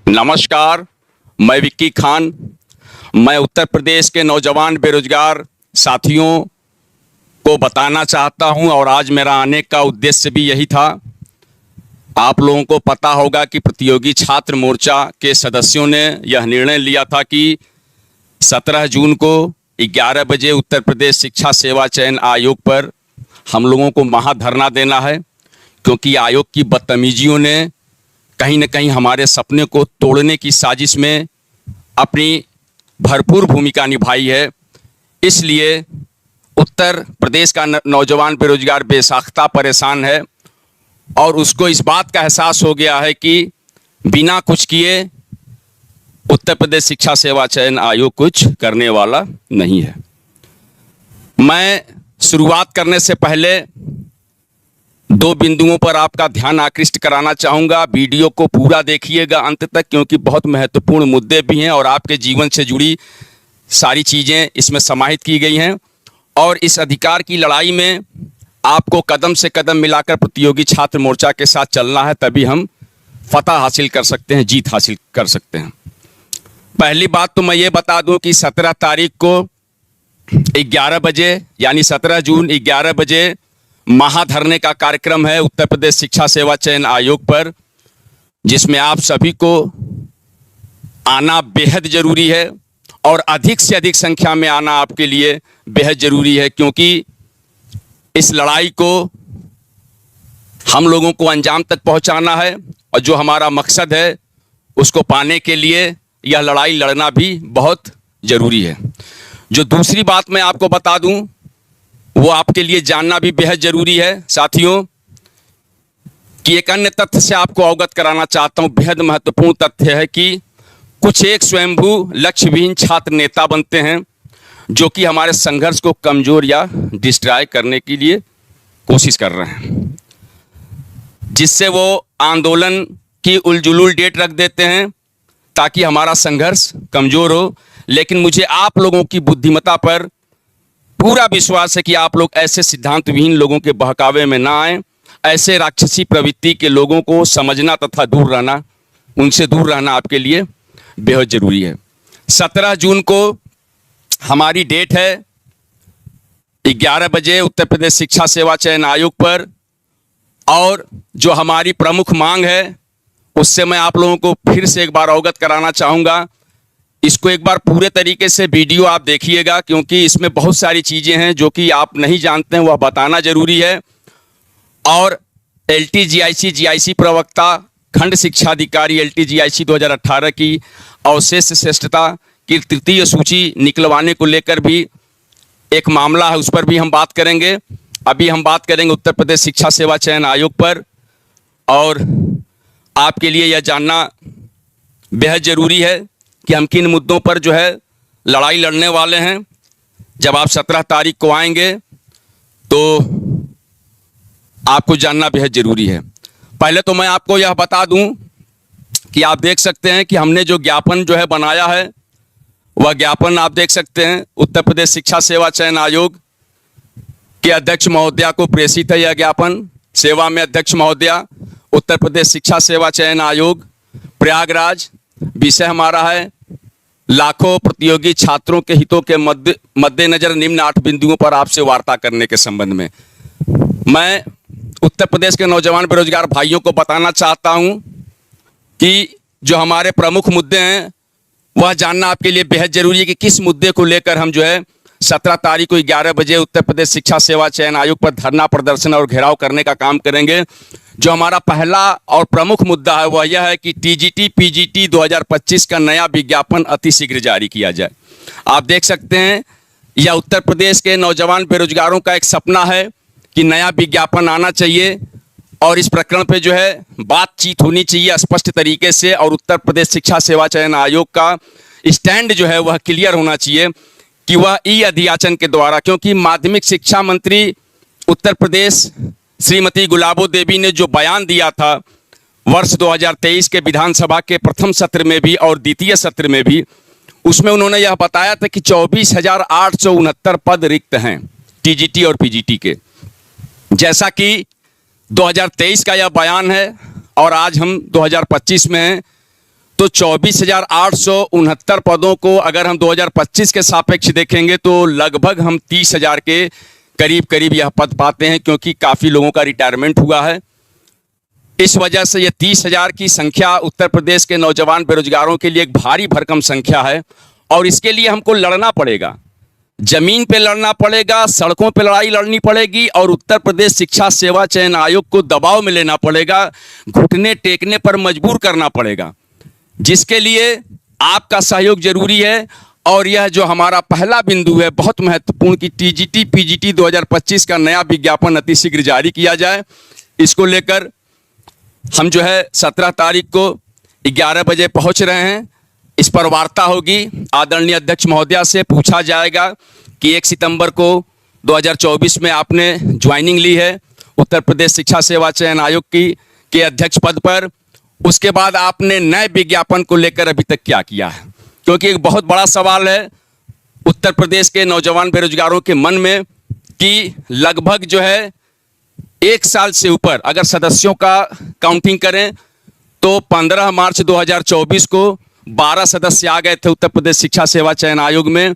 नमस्कार, मैं विक्की खान। मैं उत्तर प्रदेश के नौजवान बेरोजगार साथियों को बताना चाहता हूं और आज मेरा आने का उद्देश्य भी यही था। आप लोगों को पता होगा कि प्रतियोगी छात्र मोर्चा के सदस्यों ने यह निर्णय लिया था कि 17 जून को 11 बजे उत्तर प्रदेश शिक्षा सेवा चयन आयोग पर हम लोगों को महाधरना देना है, क्योंकि आयोग की बदतमीजियों ने कहीं न कहीं हमारे सपने को तोड़ने की साजिश में अपनी भरपूर भूमिका निभाई है। इसलिए उत्तर प्रदेश का नौजवान बेरोजगार बेसाख्ता परेशान है और उसको इस बात का एहसास हो गया है कि बिना कुछ किए उत्तर प्रदेश शिक्षा सेवा चयन आयोग कुछ करने वाला नहीं है। मैं शुरुआत करने से पहले दो बिंदुओं पर आपका ध्यान आकृष्ट कराना चाहूँगा। वीडियो को पूरा देखिएगा अंत तक, क्योंकि बहुत महत्वपूर्ण मुद्दे भी हैं और आपके जीवन से जुड़ी सारी चीज़ें इसमें समाहित की गई हैं। और इस अधिकार की लड़ाई में आपको कदम से कदम मिलाकर प्रतियोगी छात्र मोर्चा के साथ चलना है, तभी हम फतह हासिल कर सकते हैं, जीत हासिल कर सकते हैं। पहली बात तो मैं ये बता दूं कि 17 तारीख को 11 बजे यानी 17 जून 11 बजे महाधरने का कार्यक्रम है उत्तर प्रदेश शिक्षा सेवा चयन आयोग पर, जिसमें आप सभी को आना बेहद जरूरी है और अधिक से अधिक संख्या में आना आपके लिए बेहद जरूरी है, क्योंकि इस लड़ाई को हम लोगों को अंजाम तक पहुंचाना है और जो हमारा मकसद है उसको पाने के लिए यह लड़ाई लड़ना भी बहुत ज़रूरी है। जो दूसरी बात मैं आपको बता दूं वो आपके लिए जानना भी बेहद ज़रूरी है साथियों, कि एक अन्य तथ्य से आपको अवगत कराना चाहता हूं। बेहद महत्वपूर्ण तथ्य है कि कुछ एक स्वयंभू लक्ष्यविहीन छात्र नेता बनते हैं जो कि हमारे संघर्ष को कमज़ोर या डिस्ट्रॉय करने के लिए कोशिश कर रहे हैं, जिससे वो आंदोलन की उलझुल डेट रख देते हैं ताकि हमारा संघर्ष कमज़ोर हो। लेकिन मुझे आप लोगों की बुद्धिमत्ता पर पूरा विश्वास है कि आप लोग ऐसे सिद्धांत विहीन लोगों के बहकावे में ना आए। ऐसे राक्षसी प्रवृत्ति के लोगों को समझना तथा दूर रहना, उनसे दूर रहना आपके लिए बेहद ज़रूरी है। 17 जून को हमारी डेट है 11 बजे उत्तर प्रदेश शिक्षा सेवा चयन आयोग पर, और जो हमारी प्रमुख मांग है उससे मैं आप लोगों को फिर से एक बार अवगत कराना चाहूँगा। इसको एक बार पूरे तरीके से वीडियो आप देखिएगा, क्योंकि इसमें बहुत सारी चीज़ें हैं जो कि आप नहीं जानते हैं, वह बताना जरूरी है। और LTGIC GIC प्रवक्ता खंड शिक्षा अधिकारी LTGIC 2018 की अवशेष श्रेष्ठता की तृतीय सूची निकलवाने को लेकर भी एक मामला है, उस पर भी हम बात करेंगे। अभी हम बात करेंगे उत्तर प्रदेश शिक्षा सेवा चयन आयोग पर, और आपके लिए यह जानना बेहद ज़रूरी है कि हम किन मुद्दों पर जो है लड़ाई लड़ने वाले हैं। जब आप 17 तारीख को आएंगे तो आपको जानना बेहद ज़रूरी है। पहले तो मैं आपको यह बता दूं कि आप देख सकते हैं कि हमने जो ज्ञापन जो है बनाया है, वह ज्ञापन आप देख सकते हैं उत्तर प्रदेश शिक्षा सेवा चयन आयोग के अध्यक्ष महोदया को प्रेषित है। यह ज्ञापन सेवा में अध्यक्ष महोदया, उत्तर प्रदेश शिक्षा सेवा चयन आयोग, प्रयागराज। विषय हमारा है लाखों प्रतियोगी छात्रों के हितों के मद्देनजर निम्न 8 बिंदुओं पर आपसे वार्ता करने के संबंध में। मैं उत्तर प्रदेश के नौजवान बेरोजगार भाइयों को बताना चाहता हूं कि जो हमारे प्रमुख मुद्दे हैं वह जानना आपके लिए बेहद जरूरी है कि किस मुद्दे को लेकर हम जो है 17 तारीख को 11 बजे उत्तर प्रदेश शिक्षा सेवा चयन आयोग पर धरना प्रदर्शन और घेराव करने का काम करेंगे। जो हमारा पहला और प्रमुख मुद्दा है वह यह है कि TGT PGT 2025 का नया विज्ञापन अतिशीघ्र जारी किया जाए। आप देख सकते हैं यह उत्तर प्रदेश के नौजवान बेरोजगारों का एक सपना है कि नया विज्ञापन आना चाहिए और इस प्रकरण पे जो है बातचीत होनी चाहिए स्पष्ट तरीके से, और उत्तर प्रदेश शिक्षा सेवा चयन आयोग का स्टैंड जो है वह क्लियर होना चाहिए कि वह अधियाचन के द्वारा, क्योंकि माध्यमिक शिक्षा मंत्री उत्तर प्रदेश श्रीमती गुलाबो देवी ने जो बयान दिया था वर्ष 2023 के विधानसभा के प्रथम सत्र में भी और द्वितीय सत्र में भी, उसमें उन्होंने यह बताया था कि 24,869 पद रिक्त हैं TGT और PGT के। जैसा कि 2023 का यह बयान है और आज हम 2025 में हैं, तो 24,869 पदों को अगर हम 2025 के सापेक्ष देखेंगे तो लगभग हम 30,000 के करीब करीब यह पद पाते हैं, क्योंकि काफ़ी लोगों का रिटायरमेंट हुआ है। इस वजह से ये 30,000 की संख्या उत्तर प्रदेश के नौजवान बेरोजगारों के लिए एक भारी भरकम संख्या है, और इसके लिए हमको लड़ना पड़ेगा। जमीन पे लड़ना पड़ेगा, सड़कों पे लड़ाई लड़नी पड़ेगी, और उत्तर प्रदेश शिक्षा सेवा चयन आयोग को दबाव में लेना पड़ेगा, घुटने टेकने पर मजबूर करना पड़ेगा, जिसके लिए आपका सहयोग जरूरी है। और यह जो हमारा पहला बिंदु है बहुत महत्वपूर्ण कि टीजीटी पीजीटी 2025 का नया विज्ञापन अतिशीघ्र जारी किया जाए। इसको लेकर हम जो है 17 तारीख को 11 बजे पहुंच रहे हैं। इस पर वार्ता होगी, आदरणीय अध्यक्ष महोदया से पूछा जाएगा कि 1 सितंबर को 2024 में आपने ज्वाइनिंग ली है उत्तर प्रदेश शिक्षा सेवा चयन आयोग के अध्यक्ष पद पर। उसके बाद आपने नए विज्ञापन को लेकर अभी तक क्या किया है, क्योंकि एक बहुत बड़ा सवाल है उत्तर प्रदेश के नौजवान बेरोजगारों के मन में कि लगभग जो है 1 साल से ऊपर अगर सदस्यों का काउंटिंग करें तो 15 मार्च 2024 को 12 सदस्य आ गए थे उत्तर प्रदेश शिक्षा सेवा चयन आयोग में,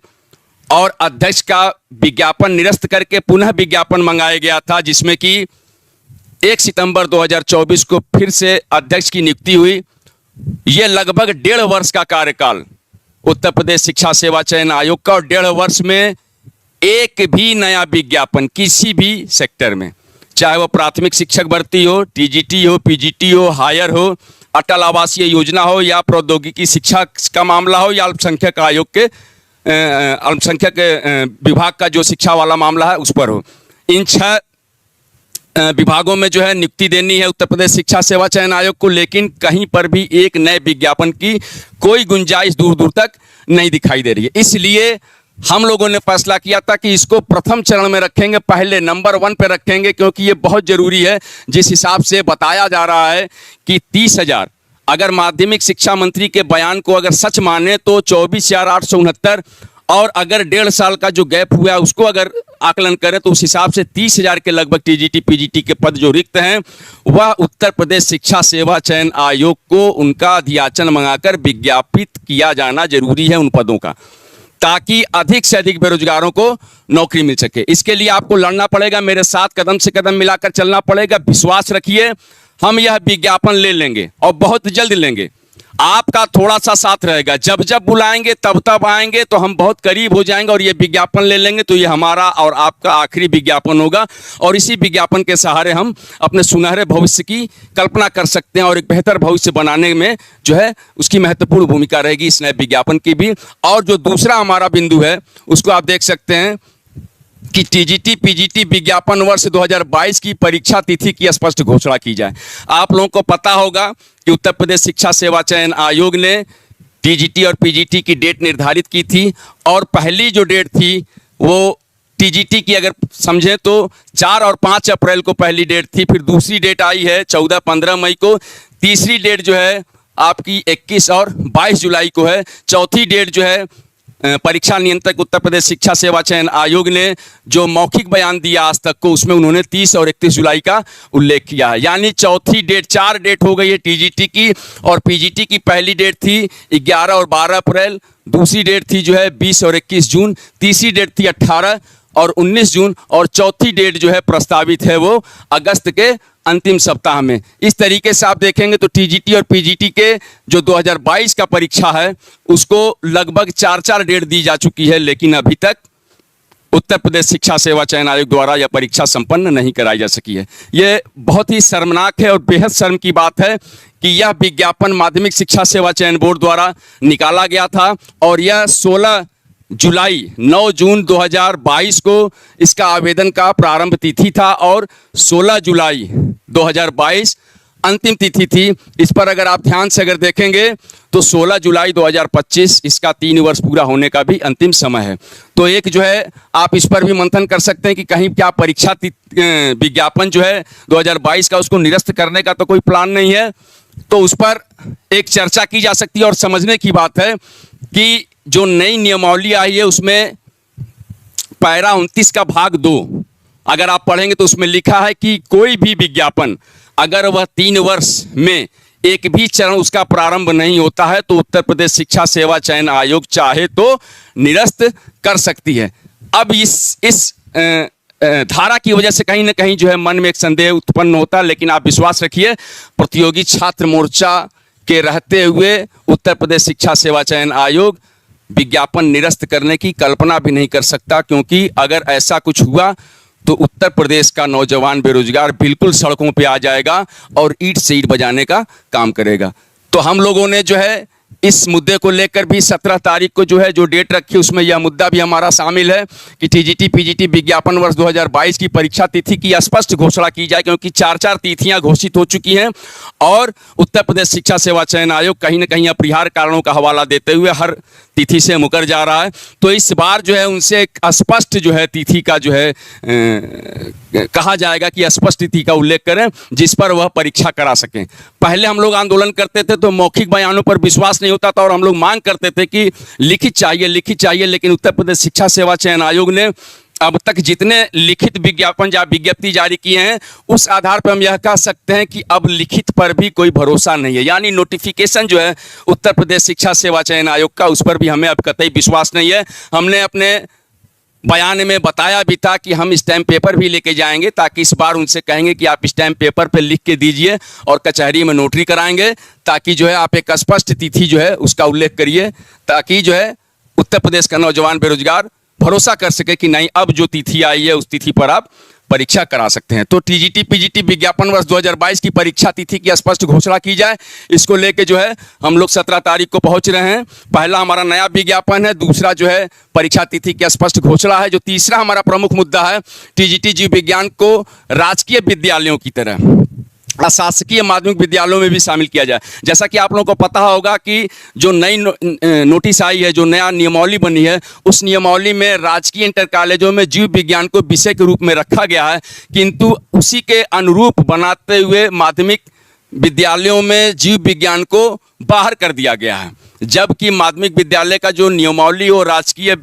और अध्यक्ष का विज्ञापन निरस्त करके पुनः विज्ञापन मंगाया गया था, जिसमें कि 1 सितंबर 2024 को फिर से अध्यक्ष की नियुक्ति हुई। ये लगभग 1.5 वर्ष का कार्यकाल उत्तर प्रदेश शिक्षा सेवा चयन आयोग का, और 1.5 वर्ष में एक भी नया विज्ञापन किसी भी सेक्टर में, चाहे वो प्राथमिक शिक्षक भर्ती हो, टीजीटी हो, पीजीटी हो, हायर हो, अटल आवासीय योजना हो, या प्रौद्योगिकी शिक्षा का मामला हो, या अल्पसंख्यक आयोग के अल्पसंख्यक विभाग का जो शिक्षा वाला मामला है उस पर हो, इन 6 विभागों में जो है नियुक्ति देनी है उत्तर प्रदेश शिक्षा सेवा चयन आयोग को। लेकिन कहीं पर भी एक नए विज्ञापन की कोई गुंजाइश दूर दूर तक नहीं दिखाई दे रही है। इसलिए हम लोगों ने फैसला किया था कि इसको प्रथम चरण में रखेंगे, पहले नंबर 1 पे रखेंगे, क्योंकि ये बहुत ज़रूरी है। जिस हिसाब से बताया जा रहा है कि 30,000, अगर माध्यमिक शिक्षा मंत्री के बयान को अगर सच माने तो 24,869, और अगर 1.5 साल का जो गैप हुआ है उसको अगर आकलन करें तो उस हिसाब से 30,000 के लगभग टीजीटी पीजीटी के पद जो रिक्त हैं वह उत्तर प्रदेश शिक्षा सेवा चयन आयोग को उनका अधियाचन मंगाकर विज्ञापित किया जाना जरूरी है उन पदों का, ताकि अधिक से अधिक बेरोजगारों को नौकरी मिल सके। इसके लिए आपको लड़ना पड़ेगा, मेरे साथ कदम से कदम मिलाकर चलना पड़ेगा। विश्वास रखिए, हम यह विज्ञापन ले लेंगे और बहुत जल्द लेंगे। आपका थोड़ा सा साथ रहेगा, जब जब बुलाएंगे तब तब आएंगे तो हम बहुत करीब हो जाएंगे और ये विज्ञापन ले लेंगे। तो ये हमारा और आपका आखिरी विज्ञापन होगा, और इसी विज्ञापन के सहारे हम अपने सुनहरे भविष्य की कल्पना कर सकते हैं, और एक बेहतर भविष्य बनाने में जो है उसकी महत्वपूर्ण भूमिका रहेगी इस नए विज्ञापन की भी। और जो दूसरा हमारा बिंदु है उसको आप देख सकते हैं कि टीजीटी पीजीटी विज्ञापन वर्ष 2022 की परीक्षा तिथि की स्पष्ट घोषणा की जाए। आप लोगों को पता होगा कि उत्तर प्रदेश शिक्षा सेवा चयन आयोग ने टीजीटी और पीजीटी की डेट निर्धारित की थी, और पहली जो डेट थी वो टीजीटी की अगर समझें तो 4 और 5 अप्रैल को पहली डेट थी, फिर दूसरी डेट आई है 14-15 मई को, तीसरी डेट जो है आपकी 21 और 22 जुलाई को है, चौथी डेट जो है परीक्षा नियंत्रक उत्तर प्रदेश शिक्षा सेवा चयन आयोग ने जो मौखिक बयान दिया आज तक को, उसमें उन्होंने 30 और 31 जुलाई का उल्लेख किया है। यानी चौथी डेट, 4 डेट हो गई है टीजीटी की, और पीजीटी की पहली डेट थी 11 और 12 अप्रैल, दूसरी डेट थी जो है 20 और 21 जून, तीसरी डेट थी 18 और 19 जून, और चौथी डेट जो है प्रस्तावित है वो अगस्त के अंतिम सप्ताह में। इस तरीके से आप देखेंगे तो टीजीटी और पीजीटी के जो 2022 का परीक्षा है उसको लगभग 4-4 डेट दी जा चुकी है, लेकिन अभी तक उत्तर प्रदेश शिक्षा सेवा चयन आयोग द्वारा यह परीक्षा संपन्न नहीं कराई जा सकी है। यह बहुत ही शर्मनाक है और बेहद शर्म की बात है कि यह विज्ञापन माध्यमिक शिक्षा सेवा चयन बोर्ड द्वारा निकाला गया था, और यह 9 जून 2022 को इसका आवेदन का प्रारंभ तिथि था, और 16 जुलाई 2022 अंतिम तिथि थी। इस पर अगर आप ध्यान से अगर देखेंगे तो 16 जुलाई 2025 इसका 3 वर्ष पूरा होने का भी अंतिम समय है। तो एक जो है आप इस पर भी मंथन कर सकते हैं कि कहीं क्या परीक्षा विज्ञापन जो है 2022 का उसको निरस्त करने का तो कोई प्लान नहीं है। तो उस पर एक चर्चा की जा सकती है, और समझने की बात है कि जो नई नियमावली आई है उसमें पैरा 29 का भाग 2 अगर आप पढ़ेंगे तो उसमें लिखा है कि कोई भी विज्ञापन अगर वह 3 वर्ष में एक भी चरण उसका प्रारंभ नहीं होता है तो उत्तर प्रदेश शिक्षा सेवा चयन आयोग चाहे तो निरस्त कर सकती है। अब इस धारा की वजह से कहीं ना कहीं जो है मन में एक संदेह उत्पन्न होता है, लेकिन आप विश्वास रखिए प्रतियोगी छात्र मोर्चा के रहते हुए उत्तर प्रदेश शिक्षा सेवा चयन आयोग विज्ञापन निरस्त करने की कल्पना भी नहीं कर सकता, क्योंकि अगर ऐसा कुछ हुआ तो उत्तर प्रदेश का नौजवान बेरोजगार बिल्कुल सड़कों पे आ जाएगा और ईंट से ईंट बजाने का काम करेगा। तो हम लोगों ने जो है इस मुद्दे को लेकर भी 17 तारीख को जो है जो डेट रखी उसमें यह मुद्दा भी हमारा शामिल है कि टीजीटी पीजीटी विज्ञापन वर्ष 2022 की परीक्षा तिथि की स्पष्ट घोषणा की जाए, क्योंकि 4 तिथियां घोषित हो चुकी हैं और उत्तर प्रदेश शिक्षा सेवा चयन आयोग कहीं ना कहीं अपरिहार्य कारणों का हवाला देते हुए हर तिथि से मुकर जा रहा है। तो इस बार जो है उनसे एक स्पष्ट जो है तिथि का जो है कहा जाएगा कि स्पष्ट तिथि का उल्लेख करें जिस पर वह परीक्षा करा सकें। पहले हम लोग आंदोलन करते थे तो मौखिक बयानों पर विश्वास नहीं होता था और हम लोग मांग करते थे कि लिखित चाहिए, लेकिन उत्तर प्रदेश शिक्षा सेवा चयन आयोग ने अब तक जितने लिखित विज्ञापन या विज्ञप्ति जारी किए हैं उस आधार पर हम यह कह सकते हैं कि अब लिखित पर भी कोई भरोसा नहीं है, यानी नोटिफिकेशन जो है उत्तर प्रदेश शिक्षा सेवा चयन आयोग का उस पर भी हमें अब कतई विश्वास नहीं है। हमने अपने बयान में बताया भी था कि हम स्टैम्प पेपर भी लेके जाएंगे ताकि इस बार उनसे कहेंगे कि आप स्टैम्प पेपर पे लिख के दीजिए और कचहरी में नोटरी कराएंगे, ताकि जो है आप एक स्पष्ट तिथि जो है उसका उल्लेख करिए, ताकि जो है उत्तर प्रदेश का नौजवान बेरोजगार भरोसा कर सके कि नहीं अब जो तिथि आई है उस तिथि पर आप परीक्षा करा सकते हैं। तो टीजीटी पीजीटी विज्ञापन वर्ष 2022 की परीक्षा तिथि की स्पष्ट घोषणा की जाए, इसको लेके जो है हम लोग 17 तारीख को पहुंच रहे हैं। पहला हमारा नया विज्ञापन है, दूसरा जो है परीक्षा तिथि की स्पष्ट घोषणा है। जो तीसरा हमारा प्रमुख मुद्दा है टीजीटी जीव विज्ञान को राजकीय विद्यालयों की तरह अशासकीय माध्यमिक विद्यालयों में भी शामिल किया जाए। जैसा कि आप लोगों को पता होगा कि जो नई नोटिस आई है, जो नया नियमावली बनी है, उस नियमावली में राजकीय इंटर कॉलेजों में जीव विज्ञान को विषय के रूप में रखा गया है, किंतु उसी के अनुरूप बनाते हुए माध्यमिक विद्यालयों में जीव विज्ञान को बाहर कर दिया गया है, जबकि माध्यमिक विद्यालय का जो नियमावली हो राजकीय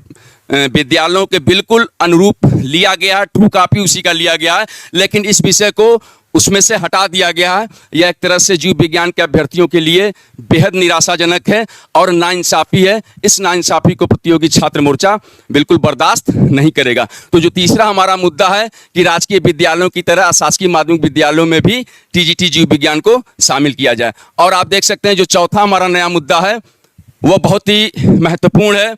विद्यालयों के बिल्कुल अनुरूप लिया गया है, ट्रू कॉपी उसी का लिया गया है, लेकिन इस विषय को उसमें से हटा दिया गया है। यह एक तरह से जीव विज्ञान के अभ्यर्थियों के लिए बेहद निराशाजनक है और नाइंसाफ़ी है। इस नाइंसाफ़ी को प्रतियोगी छात्र मोर्चा बिल्कुल बर्दाश्त नहीं करेगा। तो जो तीसरा हमारा मुद्दा है कि राजकीय विद्यालयों की तरह अशासकीय माध्यमिक विद्यालयों में भी टीजीटी जीव विज्ञान को शामिल किया जाए। और आप देख सकते हैं जो चौथा हमारा नया मुद्दा है वह बहुत ही महत्वपूर्ण है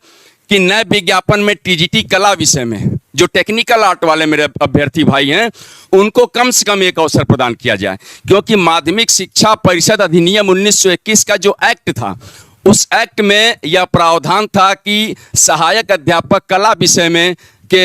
कि नए विज्ञापन में टीजीटी कला विषय में जो टेक्निकल आर्ट वाले मेरे अभ्यर्थी भाई हैं उनको कम से कम एक अवसर प्रदान किया जाए, क्योंकि माध्यमिक शिक्षा परिषद अधिनियम 1921 का जो एक्ट था उस एक्ट में यह प्रावधान था कि सहायक अध्यापक कला विषय में के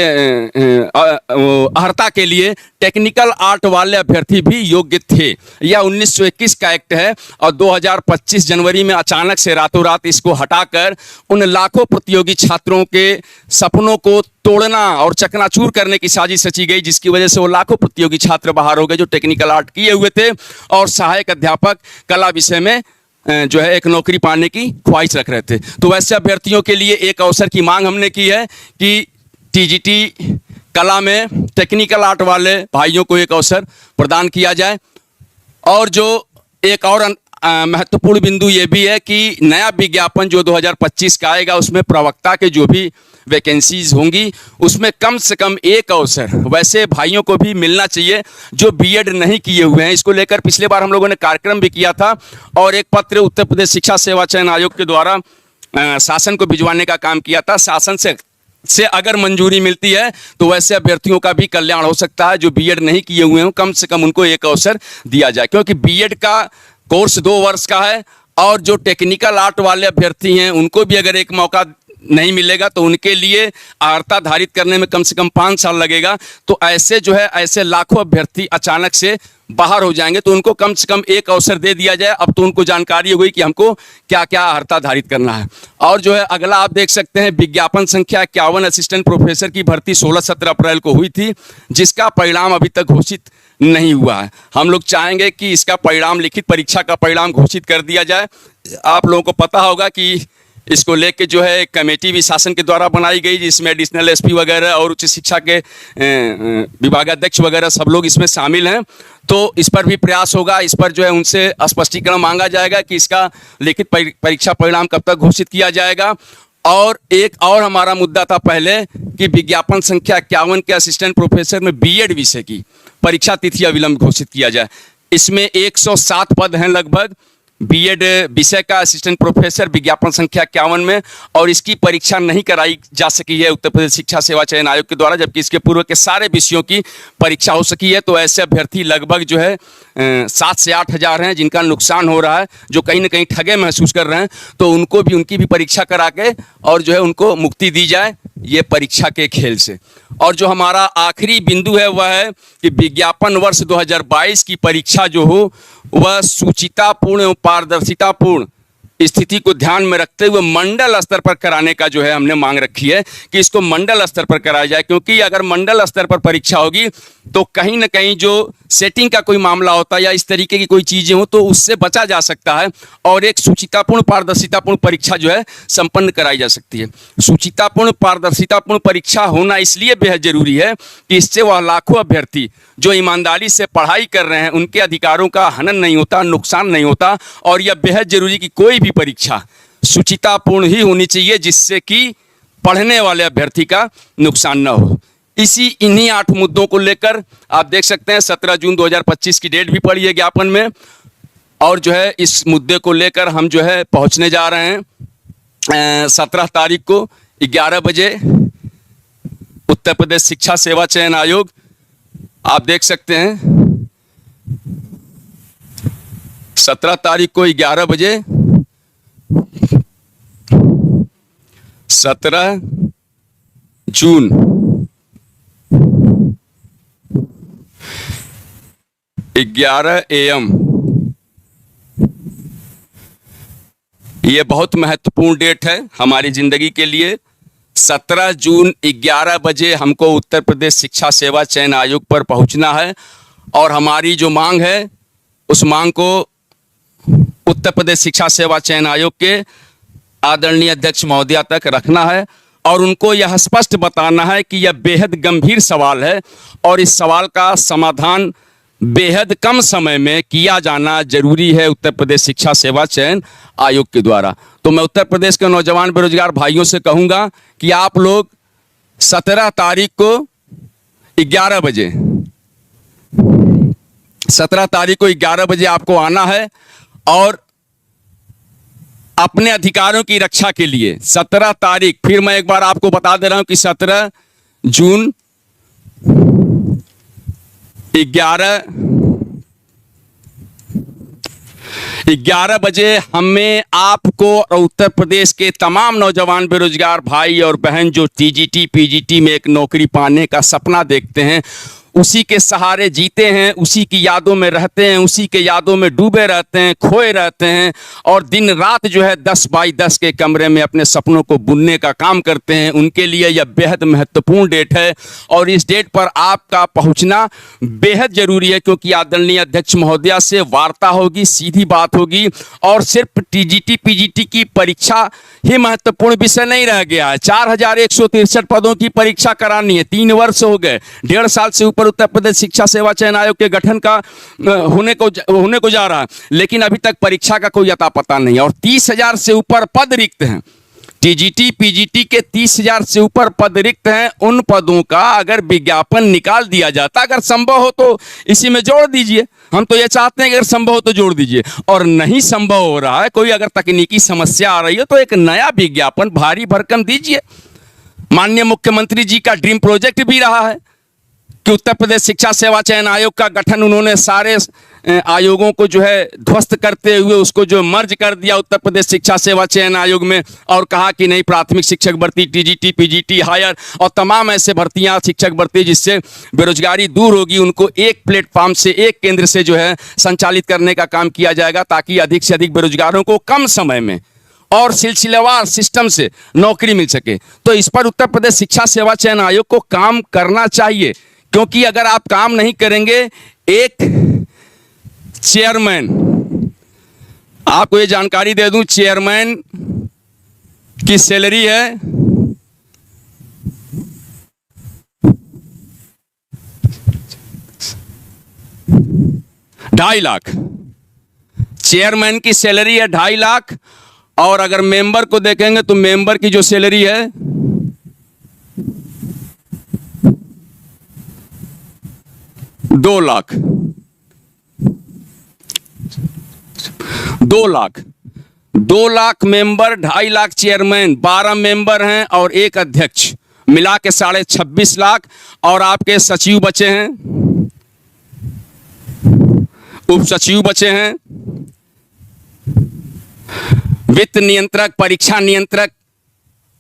अर्हता के लिए टेक्निकल आर्ट वाले अभ्यर्थी भी योग्य थे। यह 1921 का एक्ट है और 2025 जनवरी में अचानक से रातों रात इसको हटाकर उन लाखों प्रतियोगी छात्रों के सपनों को तोड़ना और चकनाचूर करने की साजिश रची गई, जिसकी वजह से वो लाखों प्रतियोगी छात्र बाहर हो गए जो टेक्निकल आर्ट किए हुए थे और सहायक अध्यापक कला विषय में जो है एक नौकरी पाने की ख्वाहिश रख रहे थे। तो वैसे अभ्यर्थियों के लिए एक अवसर की मांग हमने की है कि टीजीटी कला में टेक्निकल आर्ट वाले भाइयों को एक अवसर प्रदान किया जाए। और जो एक और महत्वपूर्ण बिंदु ये भी है कि नया विज्ञापन जो 2025 का आएगा उसमें प्रवक्ता के जो भी वैकेंसीज होंगी उसमें कम से कम एक अवसर वैसे भाइयों को भी मिलना चाहिए जो बीएड नहीं किए हुए हैं। इसको लेकर पिछले बार हम लोगों ने कार्यक्रम भी किया था और एक पत्र उत्तर प्रदेश शिक्षा सेवा चयन आयोग के द्वारा शासन को भिजवाने का काम किया था। शासन से अगर मंजूरी मिलती है तो वैसे अभ्यर्थियों का भी कल्याण हो सकता है जो बीएड नहीं किए हुए हैं, कम से कम उनको एक अवसर दिया जाए, क्योंकि बीएड का कोर्स 2 वर्ष का है और जो टेक्निकल आर्ट वाले अभ्यर्थी हैं उनको भी अगर एक मौका नहीं मिलेगा तो उनके लिए अर्हता धारित करने में कम से कम 5 साल लगेगा। तो ऐसे जो है ऐसे लाखों अभ्यर्थी अचानक से बाहर हो जाएंगे, तो उनको कम से कम एक अवसर दे दिया जाए। अब तो उनको जानकारी हो गई कि हमको क्या क्या अर्हता धारित करना है। और जो है अगला आप देख सकते हैं विज्ञापन संख्या 51 असिस्टेंट प्रोफेसर की भर्ती 16-17 अप्रैल को हुई थी, जिसका परिणाम अभी तक घोषित नहीं हुआ है। हम लोग चाहेंगे कि इसका परिणाम लिखित परीक्षा का परिणाम घोषित कर दिया जाए। आप लोगों को पता होगा कि इसको लेके जो है एक कमेटी भी शासन के द्वारा बनाई गई, जिसमें एडिशनल एसपी वगैरह और उच्च शिक्षा के विभागाध्यक्ष वगैरह सब लोग इसमें शामिल हैं। तो इस पर भी प्रयास होगा, इस पर जो है उनसे स्पष्टीकरण मांगा जाएगा कि इसका लिखित परीक्षा परिणाम कब तक घोषित किया जाएगा। और एक और हमारा मुद्दा था पहले कि विज्ञापन संख्या 51 के असिस्टेंट प्रोफेसर में बीएड विषय की परीक्षा तिथि अविलंब घोषित किया जाए। इसमें 107 पद हैं लगभग बीएड विषय का असिस्टेंट प्रोफेसर विज्ञापन संख्या 51 में, और इसकी परीक्षा नहीं कराई जा सकी है उत्तर प्रदेश शिक्षा सेवा चयन आयोग के द्वारा, जबकि इसके पूर्व के सारे विषयों की परीक्षा हो सकी है। तो ऐसे अभ्यर्थी लगभग जो है 7 से 8 हज़ार हैं जिनका नुकसान हो रहा है, जो कहीं ना कहीं ठगे महसूस कर रहे हैं। तो उनको भी उनकी भी परीक्षा करा के और जो है उनको मुक्ति दी जाए ये परीक्षा के खेल से। और जो हमारा आखिरी बिंदु है वह है कि विज्ञापन वर्ष 2022 की परीक्षा जो हो वह सुचितापूर्ण एवं पारदर्शितापूर्ण स्थिति को ध्यान में रखते हुए मंडल स्तर पर कराने का जो है हमने मांग रखी है कि इसको मंडल स्तर पर कराया जाए। क्योंकि अगर मंडल स्तर पर परीक्षा होगी तो कहीं ना कहीं जो सेटिंग का कोई मामला होता है या इस तरीके की कोई चीज़ें हो तो उससे बचा जा सकता है और एक सुचितापूर्ण पारदर्शितापूर्ण परीक्षा जो है संपन्न कराई जा सकती है। सुचितापूर्ण पारदर्शितापूर्ण परीक्षा होना इसलिए बेहद जरूरी है कि इससे वह लाखों अभ्यर्थी जो ईमानदारी से पढ़ाई कर रहे हैं उनके अधिकारों का हनन नहीं होता, नुकसान नहीं होता। और यह बेहद जरूरी कि कोई भी परीक्षा सुचितापूर्ण ही होनी चाहिए जिससे कि पढ़ने वाले अभ्यर्थी का नुकसान न हो। इन्हीं 8 मुद्दों को लेकर आप देख सकते हैं 17 जून 2025 की डेट भी पड़ी है ज्ञापन में, और जो है इस मुद्दे को लेकर हम जो है पहुंचने जा रहे हैं 17 तारीख को 11 बजे उत्तर प्रदेश शिक्षा सेवा चयन आयोग। आप देख सकते हैं 17 तारीख को 11 बजे 17 जून 11 AM ये बहुत महत्वपूर्ण डेट है हमारी जिंदगी के लिए। 17 जून 11 बजे हमको उत्तर प्रदेश शिक्षा सेवा चयन आयोग पर पहुंचना है और हमारी जो मांग है उस मांग को उत्तर प्रदेश शिक्षा सेवा चयन आयोग के आदरणीय अध्यक्ष महोदया तक रखना है और उनको यह स्पष्ट बताना है कि यह बेहद गंभीर सवाल है और इस सवाल का समाधान बेहद कम समय में किया जाना जरूरी है उत्तर प्रदेश शिक्षा सेवा चयन आयोग के द्वारा। तो मैं उत्तर प्रदेश के नौजवान बेरोजगार भाइयों से कहूंगा कि आप लोग 17 तारीख को 11 बजे 17 तारीख को 11 बजे आपको आना है और अपने अधिकारों की रक्षा के लिए 17 तारीख, फिर मैं एक बार आपको बता दे रहा हूं कि 17 जून 11 बजे हमें आपको और उत्तर प्रदेश के तमाम नौजवान बेरोजगार भाई और बहन जो टीजीटी पीजीटी में एक नौकरी पाने का सपना देखते हैं, उसी के सहारे जीते हैं, उसी की यादों में रहते हैं, उसी के यादों में डूबे रहते हैं, खोए रहते हैं और दिन रात जो है 10 बाई 10 के कमरे में अपने सपनों को बुनने का काम करते हैं, उनके लिए यह बेहद महत्वपूर्ण डेट है और इस डेट पर आपका पहुंचना बेहद जरूरी है। क्योंकि आदरणीय अध्यक्ष महोदया से वार्ता होगी, सीधी बात होगी और सिर्फ टीजीटी पीजीटी की परीक्षा ही महत्वपूर्ण विषय नहीं रह गया है। 4163 पदों की परीक्षा करानी है, 3 वर्ष हो गए, 1.5 साल से ऊपर उत्तर प्रदेश शिक्षा सेवा चयन आयोग के गठन का होने को जा रहा है, लेकिन अभी तक परीक्षा का कोई अता पता नहीं है और 30,000 से ऊपर पद रिक्त हैं। टीजीटी पीजीटी के 30,000 से ऊपर पद रिक्त हैं। उन पदों का अगर विज्ञापन निकाल दिया जाता, अगर संभव हो तो इसी में जोड़ दीजिए। हम तो ये चाहते हैं कि अगर संभव हो तो जोड़ दीजिए, और नहीं संभव हो रहा है, कोई अगर तकनीकी समस्या आ रही है तो एक नया विज्ञापन भारी भरकम दीजिए। माननीय मुख्यमंत्री जी का ड्रीम प्रोजेक्ट भी रहा है कि उत्तर प्रदेश शिक्षा सेवा चयन आयोग का गठन, उन्होंने सारे आयोगों को जो है ध्वस्त करते हुए उसको जो मर्ज कर दिया उत्तर प्रदेश शिक्षा सेवा चयन आयोग में और कहा कि नहीं, प्राथमिक शिक्षक भर्ती, टीजीटी पीजीटी, हायर और तमाम ऐसे भर्तियां शिक्षक भर्ती जिससे बेरोजगारी दूर होगी, उनको एक प्लेटफॉर्म से, एक केंद्र से जो है संचालित करने का काम किया जाएगा ताकि अधिक से अधिक बेरोजगारों को कम समय में और सिलसिलेवार सिस्टम से नौकरी मिल सके। तो इस पर उत्तर प्रदेश शिक्षा सेवा चयन आयोग को काम करना चाहिए, क्योंकि अगर आप काम नहीं करेंगे, एक चेयरमैन, आपको ये जानकारी दे दूं, चेयरमैन की सैलरी है 2.5 लाख। चेयरमैन की सैलरी है 2.5 लाख। और अगर मेंबर को देखेंगे तो मेंबर की जो सैलरी है 2 lakh. 2 lakh 2 lakh member, 2.5 lakh chairman, 12 member हैं और एक अध्यक्ष, मिला के 26.5 लाख। और आपके सचिव बचे हैं, उप सचिव बचे हैं, वित्त नियंत्रक, परीक्षा नियंत्रक,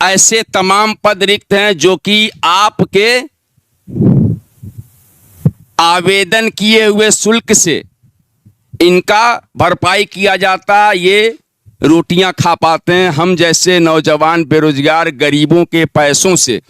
ऐसे तमाम पद रिक्त हैं जो कि आपके आवेदन किए हुए शुल्क से इनका भरपाई किया जाता। ये रोटियां खा पाते हैं। हम जैसे नौजवान बेरोजगार गरीबों के पैसों से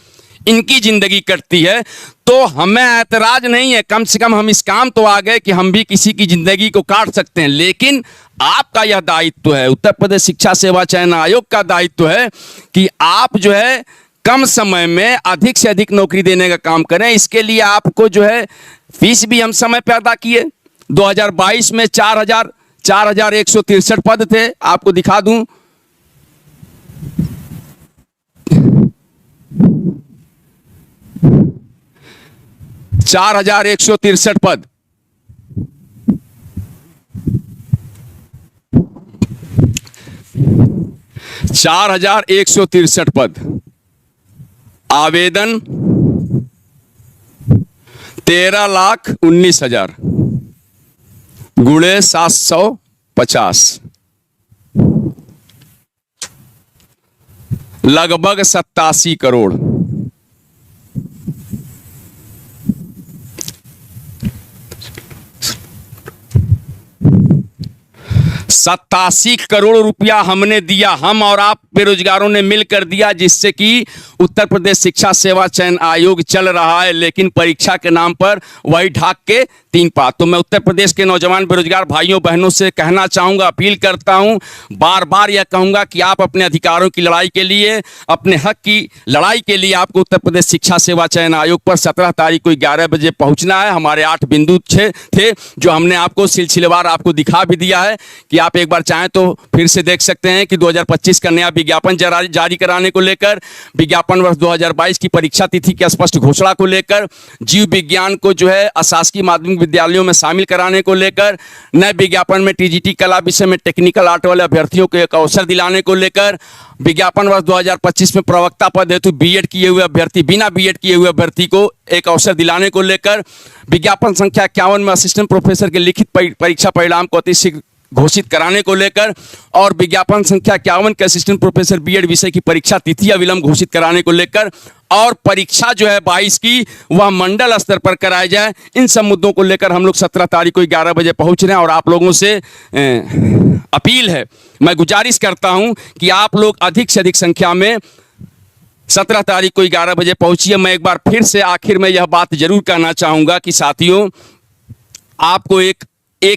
इनकी जिंदगी कटती है। तो हमें ऐतराज नहीं है, कम से कम हम इस काम तो आ गए कि हम भी किसी की जिंदगी को काट सकते हैं। लेकिन आपका यह दायित्व है, उत्तर प्रदेश शिक्षा सेवा चयन आयोग का दायित्व है कि आप जो है कम समय में अधिक से अधिक नौकरी देने का काम करें। इसके लिए आपको जो है फीस भी हम समय पर अदा किए। 2022 में 4,163 पद थे। आपको दिखा दूं, चार 4,163 पद। चार 4,163 पद। आवेदन 13,19,000 गुणे 750, लगभग 87 करोड़। 87 करोड़ रुपया हमने दिया, हम और आप बेरोजगारों ने मिलकर दिया, जिससे कि उत्तर प्रदेश शिक्षा सेवा चयन आयोग चल रहा है। लेकिन परीक्षा के नाम पर वही ढाक के 3 पात। तो मैं उत्तर प्रदेश के नौजवान बेरोजगार भाइयों बहनों से कहना चाहूँगा, अपील करता हूँ, बार बार यह कहूँगा कि आप अपने अधिकारों की लड़ाई के लिए, अपने हक की लड़ाई के लिए आपको उत्तर प्रदेश शिक्षा सेवा चयन आयोग पर 17 तारीख को 11 बजे पहुँचना है। हमारे 8 बिंदु थे जो हमने आपको सिलसिलेवार आपको दिखा भी दिया है कि आप एक बार चाहें तो फिर से देख सकते हैं कि 2025 का नया विज्ञापन जारी कराने को लेकर, विज्ञापन वर्ष 2022 की परीक्षा तिथि की स्पष्ट घोषणा को लेकर, जीव विज्ञान को जो है अशासकीय माध्यमिक विद्यालयों में शामिल कराने को लेकर, नए विज्ञापन में टीजीटी कला विषय में टेक्निकल आर्ट वाले अभ्यर्थियों को एक अवसर दिलाने को लेकर, विज्ञापन वर्ष 2025 में प्रवक्ता पद हेतु बीएड किए हुए अभ्यर्थी, बिना बीएड किए हुए अभ्यर्थी को एक अवसर दिलाने को लेकर, विज्ञापन संख्या 51 में असिस्टेंट प्रोफेसर के लिखित परीक्षा परिणाम को अतिशीघ्र घोषित कराने को लेकर, और विज्ञापन संख्या 51 के असिस्टेंट प्रोफेसर बीएड विषय की परीक्षा तिथि अविलंब घोषित कराने को लेकर, और परीक्षा जो है 22 की वह मंडल स्तर पर कराई जाए। इन सब मुद्दों को लेकर हम लोग 17 तारीख को 11 बजे पहुंच रहे हैं। और आप लोगों से अपील है, मैं गुजारिश करता हूं कि आप लोग अधिक से अधिक संख्या में 17 तारीख को 11 बजे पहुंचिए। मैं एक बार फिर से आखिर में यह बात जरूर कहना चाहूँगा कि साथियों, आपको एक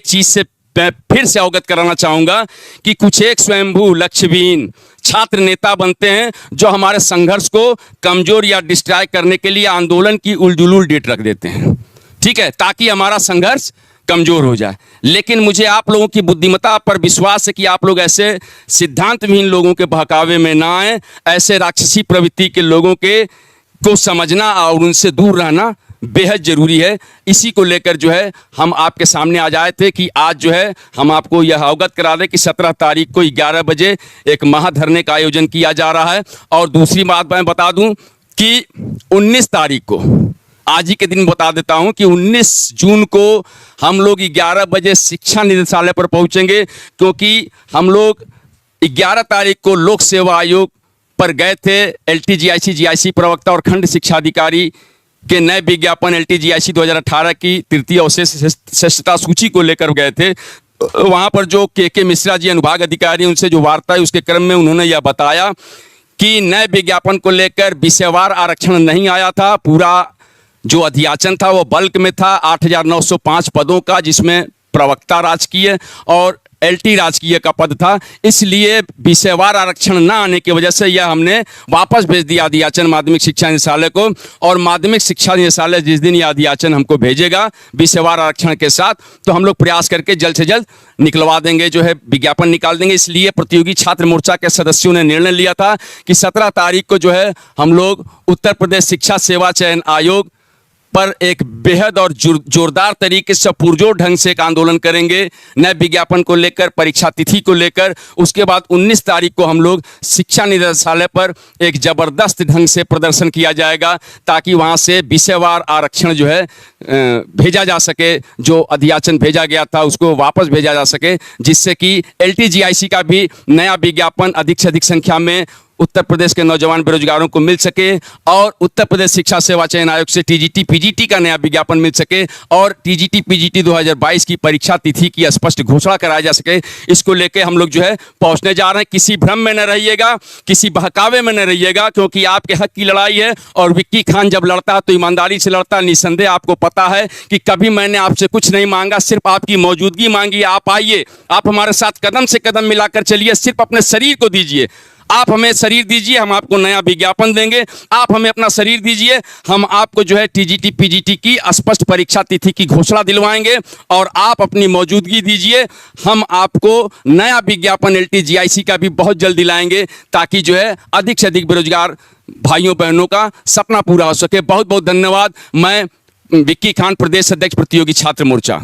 चीज़ से फिर से अवगत कराना चाहूँगा कि कुछ एक स्वयंभू लक्ष्यहीन छात्र नेता बनते हैं जो हमारे संघर्ष को कमजोर या डिस्ट्रॉय करने के लिए आंदोलन की उलझुल डेट रख देते हैं, ठीक है, ताकि हमारा संघर्ष कमजोर हो जाए। लेकिन मुझे आप लोगों की बुद्धिमत्ता पर विश्वास है कि आप लोग ऐसे सिद्धांतहीन लोगों के बहकावे में ना आए। ऐसे राक्षसी प्रवृत्ति के लोगों को समझना और उनसे दूर रहना बेहद जरूरी है। इसी को लेकर जो है हम आपके सामने आ जाए थे कि आज जो है हम आपको यह अवगत करा दें कि 17 तारीख को 11 बजे एक महाधरने का आयोजन किया जा रहा है। और दूसरी बात मैं बता दूं कि 19 तारीख को, आज ही के दिन बता देता हूं कि 19 जून को हम लोग 11 बजे शिक्षा निदेशालय पर पहुंचेंगे, क्योंकि हम लोग 11 तारीख को लोक सेवा आयोग पर गए थे। LTGIC GIC प्रवक्ता और खंड शिक्षा अधिकारी के नए विज्ञापन LTGIC 2018 की तृतीय अवशेष श्रेष्ठता सूची को लेकर गए थे। वहां पर जो के मिश्रा जी अनुभाग अधिकारी, उनसे जो वार्ता है उसके क्रम में उन्होंने यह बताया कि नए विज्ञापन को लेकर विषयवार आरक्षण नहीं आया था। पूरा जो अध्याचन था वो बल्क में था 8,905 पदों का, जिसमें प्रवक्ता राजकीय और LT राजकीय का पद था, इसलिए विषयवार आरक्षण न आने की वजह से यह हमने वापस भेज दिया अध्याचन माध्यमिक शिक्षा निदेशालय को। और माध्यमिक शिक्षा निदेशालय जिस दिन यह अध्याचन हमको भेजेगा विषयवार आरक्षण के साथ, तो हम लोग प्रयास करके जल्द से जल्द निकलवा देंगे, जो है विज्ञापन निकाल देंगे। इसलिए प्रतियोगी छात्र मोर्चा के सदस्यों ने निर्णय लिया था कि 17 तारीख को जो है हम लोग उत्तर प्रदेश शिक्षा सेवा चयन आयोग पर एक बेहद और जोरदार तरीके से पुरजोर ढंग से एक आंदोलन करेंगे, नए विज्ञापन को लेकर, परीक्षा तिथि को लेकर। उसके बाद 19 तारीख को हम लोग शिक्षा निदेशालय पर एक जबरदस्त ढंग से प्रदर्शन किया जाएगा, ताकि वहां से विषयवार आरक्षण जो है भेजा जा सके, जो अध्याचन भेजा गया था उसको वापस भेजा जा सके, जिससे कि LTGIC का भी नया विज्ञापन अधिक से अधिक संख्या में उत्तर प्रदेश के नौजवान बेरोजगारों को मिल सके, और उत्तर प्रदेश शिक्षा सेवा चयन आयोग से TGT PGT का नया विज्ञापन मिल सके, और TGT PGT 2022 की परीक्षा तिथि की स्पष्ट घोषणा कराई जा सके। इसको लेके हम लोग जो है पहुंचने जा रहे हैं। किसी भ्रम में न रहिएगा, किसी बहकावे में न रहिएगा, क्योंकि आपके हक की लड़ाई है। और विक्की खान जब लड़ता है तो ईमानदारी से लड़ता है। निसंदेह आपको पता है कि कभी मैंने आपसे कुछ नहीं मांगा, सिर्फ आपकी मौजूदगी मांगी। आप आइए, आप हमारे साथ कदम से कदम मिलाकर चलिए, सिर्फ अपने शरीर को दीजिए। आप हमें शरीर दीजिए, हम आपको नया विज्ञापन देंगे। आप हमें अपना शरीर दीजिए, हम आपको जो है TGT PGT की स्पष्ट परीक्षा तिथि की घोषणा दिलवाएंगे। और आप अपनी मौजूदगी दीजिए, हम आपको नया विज्ञापन LTGIC का भी बहुत जल्द दिलाएंगे, ताकि जो है अधिक से अधिक बेरोजगार भाइयों बहनों का सपना पूरा हो सके। बहुत बहुत धन्यवाद। मैं विक्की खान, प्रदेश अध्यक्ष प्रतियोगी छात्र मोर्चा।